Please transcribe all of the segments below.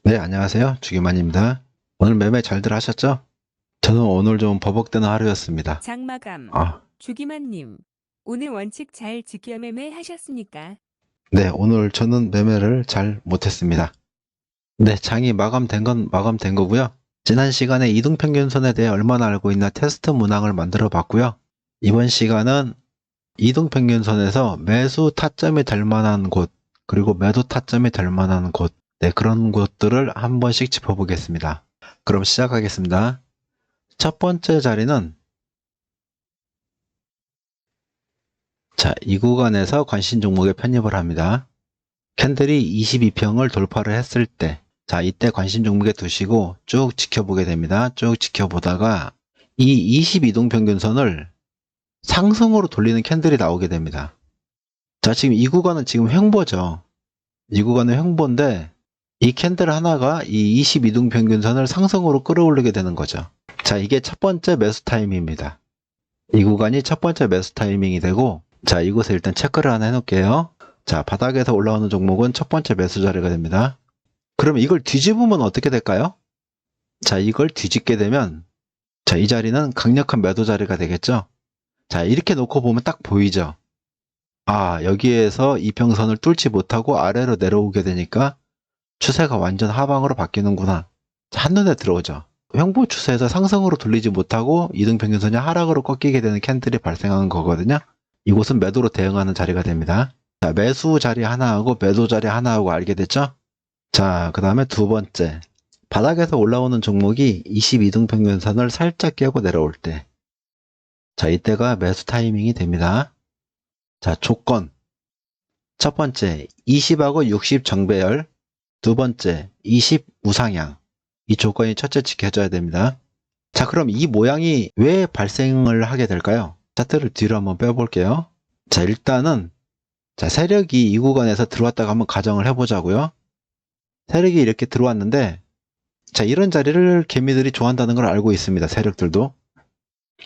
네, 안녕하세요. 주기만입니다. 오늘 매매 잘들 하셨죠? 저는 오늘 좀 버벅대는 하루였습니다. 장마감, 아, 주기만님, 오늘 원칙 잘 지켜 매매하셨습니까? 네, 오늘 저는 매매를 잘 못했습니다. 네, 장이 마감된 건 마감된 거고요. 지난 시간에 이동평균선에 대해 얼마나 알고 있나 테스트 문항을 만들어 봤고요. 이번 시간은 이동평균선에서 매수 타점이 될 만한 곳, 그리고 매도 타점이 될 만한 곳, 네, 그런 곳들을 한 번씩 짚어보겠습니다. 그럼 시작하겠습니다. 첫 번째 자리는 자, 이 구간에서 관심 종목에 편입을 합니다. 캔들이 22평을 돌파를 했을 때, 자, 이때 관심 종목에 두시고 쭉 지켜보게 됩니다. 쭉 지켜보다가 이 22동 평균선을 상승으로 돌리는 캔들이 나오게 됩니다. 자, 지금 이 구간은 지금 횡보죠. 이 구간은 횡보인데 이 캔들 하나가 이 22동 평균선을 상승으로 끌어올리게 되는 거죠. 자, 이게 첫 번째 매수 타이밍입니다. 이 구간이 첫 번째 매수 타이밍이 되고, 자, 이곳에 일단 체크를 하나 해놓을게요. 자, 바닥에서 올라오는 종목은 첫 번째 매수 자리가 됩니다. 그럼 이걸 뒤집으면 어떻게 될까요? 자, 이걸 뒤집게 되면, 자, 이 자리는 강력한 매도 자리가 되겠죠? 자, 이렇게 놓고 보면 딱 보이죠? 아, 여기에서 이평선을 뚫지 못하고 아래로 내려오게 되니까 추세가 완전 하방으로 바뀌는구나. 자, 한눈에 들어오죠? 횡보 추세에서 상승으로 돌리지 못하고 이등평균선이 하락으로 꺾이게 되는 캔들이 발생한 거거든요. 이곳은 매도로 대응하는 자리가 됩니다. 자, 매수 자리 하나하고 매도 자리 하나하고 알게 됐죠? 자, 그 다음에 두 번째. 바닥에서 올라오는 종목이 22등 평균선을 살짝 깨고 내려올 때. 자, 이때가 매수 타이밍이 됩니다. 자, 조건. 첫 번째, 20하고 60 정배열. 두 번째, 20 우상향. 이 조건이 첫째 지켜져야 됩니다. 자, 그럼 이 모양이 왜 발생을 하게 될까요? 차트를 뒤로 한번 빼볼게요. 자, 일단은 자, 세력이 이 구간에서 들어왔다가 한번 가정을 해보자고요. 세력이 이렇게 들어왔는데 자, 이런 자리를 개미들이 좋아한다는 걸 알고 있습니다. 세력들도.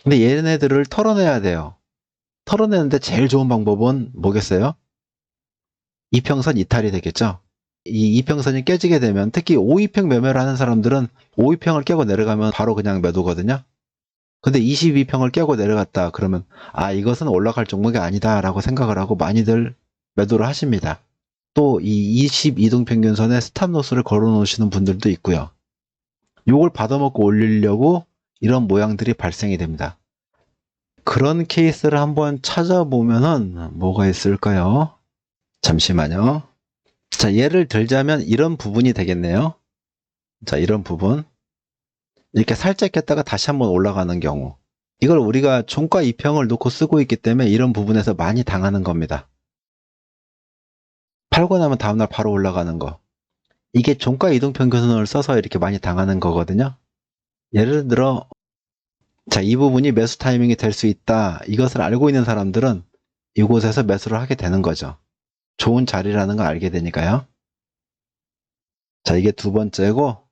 근데 얘네들을 털어내야 돼요. 털어내는데 제일 좋은 방법은 뭐겠어요? 이평선 이탈이 되겠죠. 이 이평선이 깨지게 되면 특히 5이평 매매를 하는 사람들은 5이평을 깨고 내려가면 바로 그냥 매도거든요. 근데 22평을 깨고 내려갔다 그러면 아, 이것은 올라갈 종목이 아니다 라고 생각을 하고 많이들 매도를 하십니다. 또 이 22동 평균선에 스탑로스를 걸어 놓으시는 분들도 있고요. 요걸 받아먹고 올리려고 이런 모양들이 발생이 됩니다. 그런 케이스를 한번 찾아보면은 뭐가 있을까요? 잠시만요. 자, 예를 들자면 이런 부분이 되겠네요. 자, 이런 부분. 이렇게 살짝 깼다가 다시 한번 올라가는 경우. 이걸 우리가 종가 2평을 놓고 쓰고 있기 때문에 이런 부분에서 많이 당하는 겁니다. 팔고 나면 다음날 바로 올라가는 거. 이게 종가 이동평균선을 써서 이렇게 많이 당하는 거거든요. 예를 들어 자, 이 부분이 매수 타이밍이 될 수 있다. 이것을 알고 있는 사람들은 이곳에서 매수를 하게 되는 거죠. 좋은 자리라는 걸 알게 되니까요. 자, 이게 두 번째고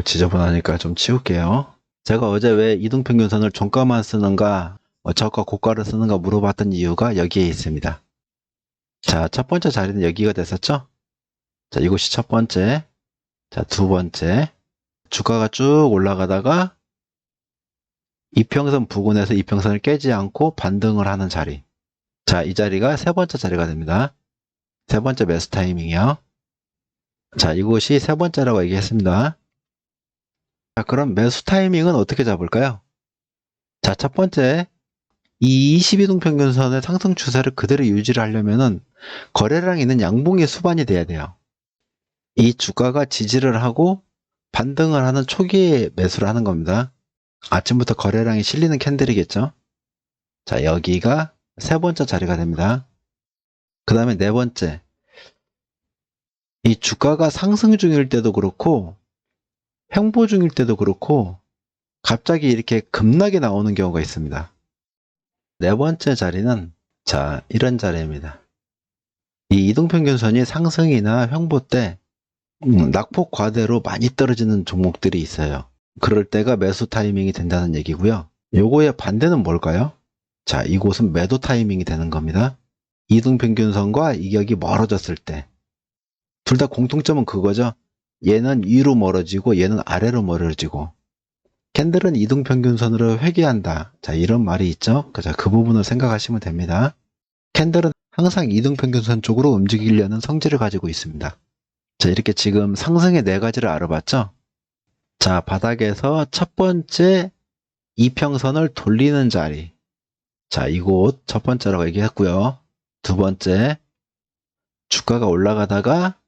지저분하니까 좀 치울게요. 제가 어제 왜 이동평균선을 종가만 쓰는가 저가 고가를 쓰는가 물어봤던 이유가 여기에 있습니다. 자, 첫 번째 자리는 여기가 됐었죠? 자, 이곳이 첫 번째. 자, 두 번째. 주가가 쭉 올라가다가 이평선 부근에서 이평선을 깨지 않고 반등을 하는 자리. 자, 이 자리가 세 번째 자리가 됩니다. 세 번째 매수 타이밍이요. 자, 이곳이 세 번째라고 얘기했습니다. 자, 그럼 매수 타이밍은 어떻게 잡을까요? 자, 첫 번째, 이 22동 평균선의 상승 추세를 그대로 유지를 하려면은 거래량 있는 양봉의 수반이 돼야 돼요. 이 주가가 지지를 하고 반등을 하는 초기에 매수를 하는 겁니다. 아침부터 거래량이 실리는 캔들이겠죠. 자, 여기가 세 번째 자리가 됩니다. 그 다음에 네 번째, 이 주가가 상승 중일 때도 그렇고 횡보 중일 때도 그렇고 갑자기 이렇게 급락이 나오는 경우가 있습니다. 네 번째 자리는 자, 이런 자리입니다. 이 이동평균선이 상승이나 횡보 때 낙폭 과대로 많이 떨어지는 종목들이 있어요. 그럴 때가 매수 타이밍이 된다는 얘기고요. 요거의 반대는 뭘까요? 자, 이곳은 매도 타이밍이 되는 겁니다. 이동평균선과 이격이 멀어졌을 때. 둘 다 공통점은 그거죠. 얘는 위로 멀어지고 얘는 아래로 멀어지고 캔들은 이등평균선으로 회귀한다. 자, 이런 말이 있죠. 자, 그 부분을 생각하시면 됩니다. 캔들은 항상 이등평균선 쪽으로 움직이려는 성질을 가지고 있습니다. 자, 이렇게 지금 상승의 네 가지를 알아봤죠. 자, 바닥에서 첫 번째 이평선을 돌리는 자리. 자, 이곳 첫 번째라고 얘기했고요. 두 번째, 주가가 올라가다가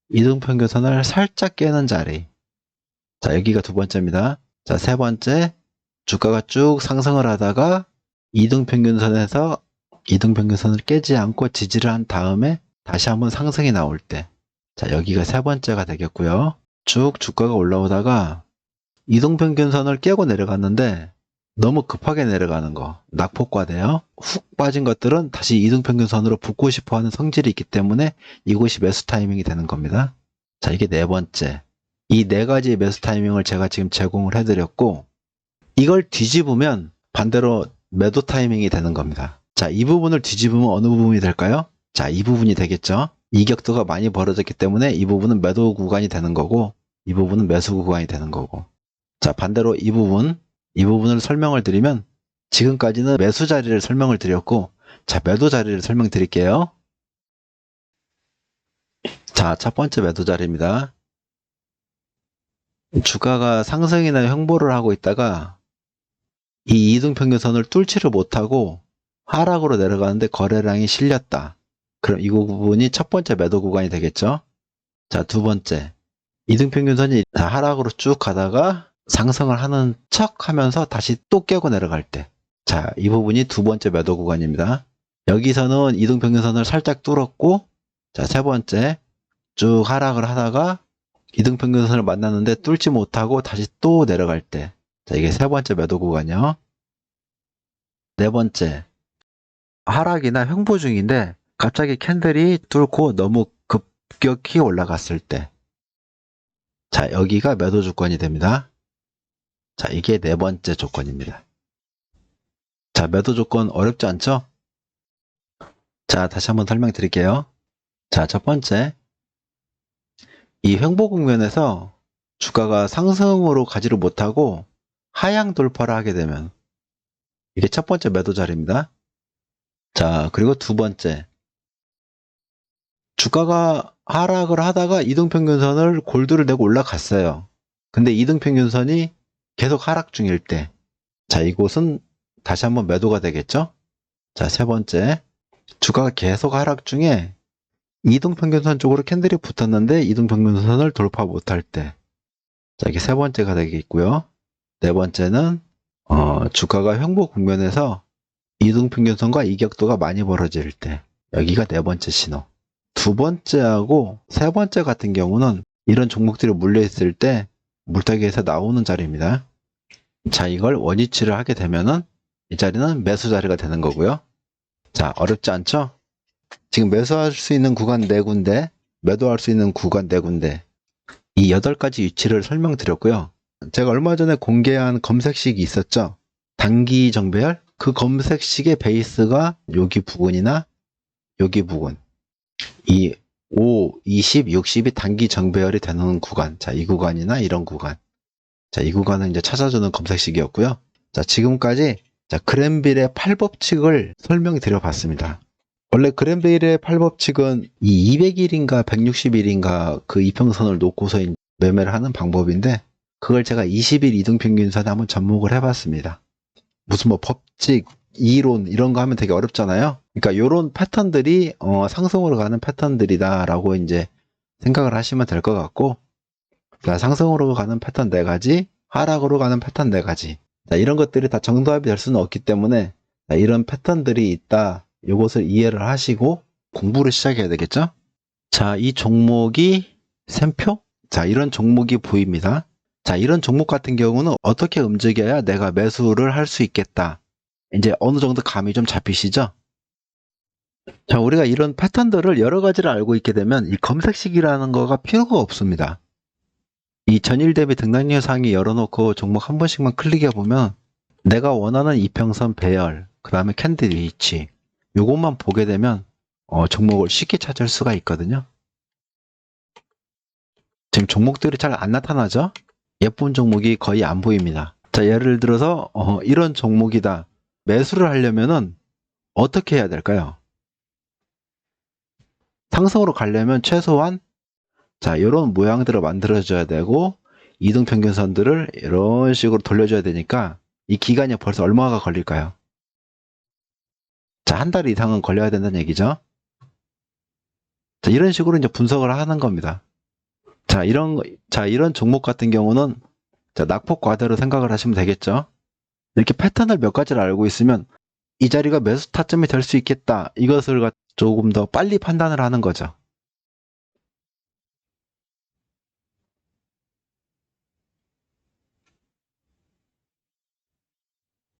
이등평균선을 살짝 깨는 자리. 자, 여기가 두 번째입니다. 자, 세 번째, 주가가 쭉 상승을 하다가 이등평균선을 깨지 않고 지지를 한 다음에 다시 한번 상승이 나올 때. 자, 여기가 세 번째가 되겠고요. 쭉 주가가 올라오다가 이등평균선을 깨고 내려갔는데 너무 급하게 내려가는 거, 낙폭과대요. 훅 빠진 것들은 다시 이등평균선으로 붙고 싶어하는 성질이 있기 때문에 이곳이 매수 타이밍이 되는 겁니다. 자, 이게 네 번째. 이 네 가지의 매수 타이밍을 제가 지금 제공을 해드렸고, 이걸 뒤집으면 반대로 매도 타이밍이 되는 겁니다. 자, 이 부분을 뒤집으면 어느 부분이 될까요? 자, 이 부분이 되겠죠. 이격도가 많이 벌어졌기 때문에 이 부분은 매도 구간이 되는 거고, 이 부분은 매수 구간이 되는 거고. 자, 반대로 이 부분을 설명을 드리면, 지금까지는 매수 자리를 설명을 드렸고, 자, 매도 자리를 설명드릴게요. 자, 첫 번째 매도 자리입니다. 주가가 상승이나 횡보를 하고 있다가 이 이등평균선을 뚫지를 못하고 하락으로 내려가는데 거래량이 실렸다. 그럼 이 부분이 첫 번째 매도 구간이 되겠죠. 자, 두 번째, 이등평균선이 하락으로 쭉 가다가 상승을 하는 척 하면서 다시 또 깨고 내려갈 때. 자, 이 부분이 두 번째 매도 구간입니다. 여기서는 이등평균선을 살짝 뚫었고, 자, 세 번째, 쭉 하락을 하다가 이등평균선을 만났는데 뚫지 못하고 다시 또 내려갈 때. 자, 이게 세 번째 매도 구간이요. 네 번째, 하락이나 횡보 중인데 갑자기 캔들이 뚫고 너무 급격히 올라갔을 때. 자, 여기가 매도 조건이 됩니다. 자, 이게 네 번째 조건입니다. 자, 매도 조건 어렵지 않죠? 자, 다시 한번 설명드릴게요. 자, 첫 번째, 이 횡보 국면에서 주가가 상승으로 가지를 못하고 하향 돌파를 하게 되면 이게 첫 번째 매도 자리입니다. 자, 그리고 두 번째, 주가가 하락을 하다가 이등평균선을 골드를 내고 올라갔어요. 근데 이등평균선이 계속 하락 중일 때, 자, 이곳은 다시 한번 매도가 되겠죠? 자, 세 번째, 주가가 계속 하락 중에 이등평균선 쪽으로 캔들이 붙었는데 이등평균선을 돌파 못할 때, 자, 이게 세 번째가 되겠고요. 네 번째는 주가가 횡보 국면에서 이등평균선과 이격도가 많이 벌어질 때, 여기가 네 번째 신호. 두 번째하고 세 번째 같은 경우는 이런 종목들이 물려있을 때 물타기에서 나오는 자리입니다. 자, 이걸 원위치를 하게 되면은 이 자리는 매수 자리가 되는 거고요. 자, 어렵지 않죠? 지금 매수할 수 있는 구간 네 군데, 매도할 수 있는 구간 네 군데, 이 8가지 위치를 설명드렸고요. 제가 얼마 전에 공개한 검색식이 있었죠. 단기 정배열, 그 검색식의 베이스가 여기 부근이나 여기 부근, 이 5, 20, 60이 단기 정배열이 되는 구간, 자, 이 구간이나 이런 구간, 자, 이 구간은 이제 찾아주는 검색식이었고요. 자, 지금까지 자, 그랜빌의 8법칙을 설명드려 봤습니다. 원래 그랜빌의 8법칙은 이 200일인가 160일인가 그 이평선을 놓고서 매매를 하는 방법인데, 그걸 제가 20일 이등평균선에 한번 접목을 해봤습니다. 무슨 뭐 법칙, 이론 이런 거 하면 되게 어렵잖아요. 그러니까 이런 패턴들이 상승으로 가는 패턴들이다라고 이제 생각을 하시면 될 것 같고, 자, 상승으로 가는 패턴 4가지, 하락으로 가는 패턴 4가지. 자, 이런 것들이 다 정도합이 될 수는 없기 때문에 자, 이런 패턴들이 있다. 이것을 이해를 하시고 공부를 시작해야 되겠죠? 자, 이 종목이 샘표? 자, 이런 종목이 보입니다. 자, 이런 종목 같은 경우는 어떻게 움직여야 내가 매수를 할 수 있겠다. 이제 어느 정도 감이 좀 잡히시죠? 자, 우리가 이런 패턴들을 여러 가지를 알고 있게 되면 이 검색식이라는 거가 필요가 없습니다. 이 전일 대비 등락률 상위 열어놓고 종목 한 번씩만 클릭해 보면 내가 원하는 이평선 배열, 그 다음에 캔들 위치, 요것만 보게 되면 종목을 쉽게 찾을 수가 있거든요. 지금 종목들이 잘 안 나타나죠? 예쁜 종목이 거의 안 보입니다. 자, 예를 들어서 이런 종목이다. 매수를 하려면은 어떻게 해야 될까요? 상승으로 가려면 최소한 자, 이런 모양들을 만들어줘야 되고 이동평균선들을 이런 식으로 돌려줘야 되니까 이 기간이 벌써 얼마가 걸릴까요? 자, 한 달 이상은 걸려야 된다는 얘기죠. 자, 이런 식으로 이제 분석을 하는 겁니다. 자, 이런 종목 같은 경우는 자, 낙폭 과대로 생각을 하시면 되겠죠. 이렇게 패턴을 몇 가지를 알고 있으면 이 자리가 매수 타점이 될 수 있겠다. 이것을 조금 더 빨리 판단을 하는 거죠.